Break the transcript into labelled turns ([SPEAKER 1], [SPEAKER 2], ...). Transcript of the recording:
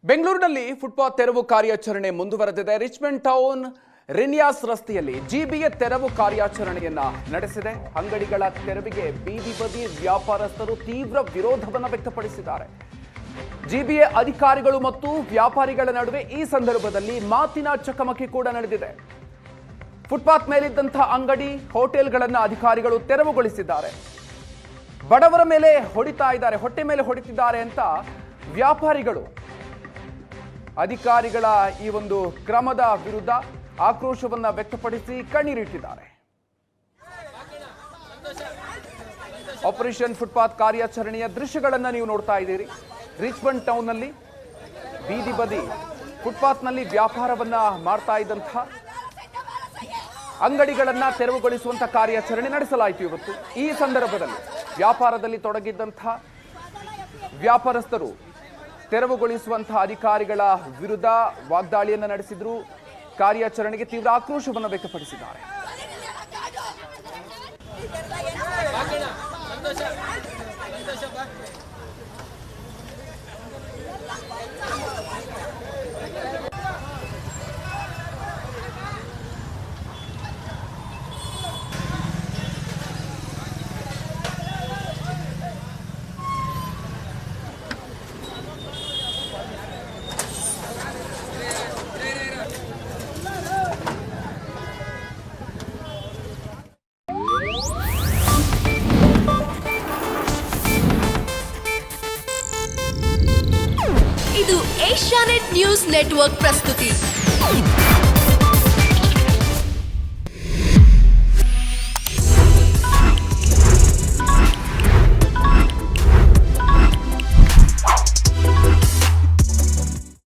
[SPEAKER 1] ಬೆಂಗಳೂರಿನಲ್ಲಿ ಫುಟ್ಪಾತ್ ತೆರವು ಕಾರ್ಯಾಚರಣೆ ಮುಂದುವರೆದಿದೆ. ರಿಚ್ಮಂಡ್ ಟೌನ್ ರಿನಿಯಾಸ್ ರಸ್ತೆಯಲ್ಲಿ ಜಿಬಿಎ ತೆರವು ಕಾರ್ಯಾಚರಣೆಯನ್ನ ನಡೆಸಿದೆ. ಅಂಗಡಿಗಳ ತೆರವಿಗೆ ಬೀದಿ ಬದಿ ವ್ಯಾಪಾರಸ್ಥರು ತೀವ್ರ ವಿರೋಧವನ್ನು ವ್ಯಕ್ತಪಡಿಸಿದ್ದಾರೆ. ಜಿಬಿಎ ಅಧಿಕಾರಿಗಳು ಮತ್ತು ವ್ಯಾಪಾರಿಗಳ ನಡುವೆ ಈ ಸಂದರ್ಭದಲ್ಲಿ ಮಾತಿನ ಚಕಮಕಿ ಕೂಡ ನಡೆದಿದೆ. ಫುಟ್ಪಾತ್ ಮೇಲಿದ್ದಂತಹ ಅಂಗಡಿ ಹೋಟೆಲ್ಗಳನ್ನು ಅಧಿಕಾರಿಗಳು ತೆರವುಗೊಳಿಸಿದ್ದಾರೆ. ಬಡವರ ಮೇಲೆ ಹೊಡಿತಾ ಇದ್ದಾರೆ, ಹೊಟ್ಟೆ ಮೇಲೆ ಹೊಡಿತಿದ್ದಾರೆ ಅಂತ ವ್ಯಾಪಾರಿಗಳು ಅಧಿಕಾರಿಗಳ ಈ ಒಂದು ಕ್ರಮದ ವಿರುದ್ಧ ಆಕ್ರೋಶವನ್ನ ವ್ಯಕ್ತಪಡಿಸಿ ಕಣ್ಣೀರಿಟ್ಟಿದ್ದಾರೆ. ಆಪರೇಷನ್ ಫುಟ್ಪಾತ್ ಕಾರ್ಯಾಚರಣೆಯ ದೃಶ್ಯಗಳನ್ನ ನೀವು ನೋಡ್ತಾ ಇದ್ದೀರಿ. ರಿಚ್ಮಂಡ್ ಟೌನ್ನಲ್ಲಿ ಬೀದಿ ಬದಿ ಫುಟ್ಪಾತ್ನಲ್ಲಿ ವ್ಯಾಪಾರವನ್ನ ಮಾಡ್ತಾ ಇದ್ದಂತಹ ಅಂಗಡಿಗಳನ್ನ ತೆರವುಗೊಳಿಸುವಂತಹ ಕಾರ್ಯಾಚರಣೆ ನಡೆಸಲಾಯಿತು ಇವತ್ತು. ಈ ಸಂದರ್ಭದಲ್ಲಿ ವ್ಯಾಪಾರದಲ್ಲಿ ತೊಡಗಿದ್ದಂತಹ ವ್ಯಾಪಾರಸ್ಥರು ತೆರವುಗೊಳಿಸುವಂತಹ ಅಧಿಕಾರಿಗಳ ವಿರುದ್ಧ ವಾಗ್ದಾಳಿಯನ್ನು ನಡೆಸಿದ್ರು. ಕಾರ್ಯಾಚರಣೆಗೆ ತೀವ್ರ ಆಕ್ರೋಶವನ್ನು ವ್ಯಕ್ತಪಡಿಸಿದ್ದಾರೆ.
[SPEAKER 2] ಇದು ಏಷ್ಯಾನೆಟ್ ನ್ಯೂಸ್ ನೆಟ್ವರ್ಕ್ ಪ್ರಸ್ತುತಿ.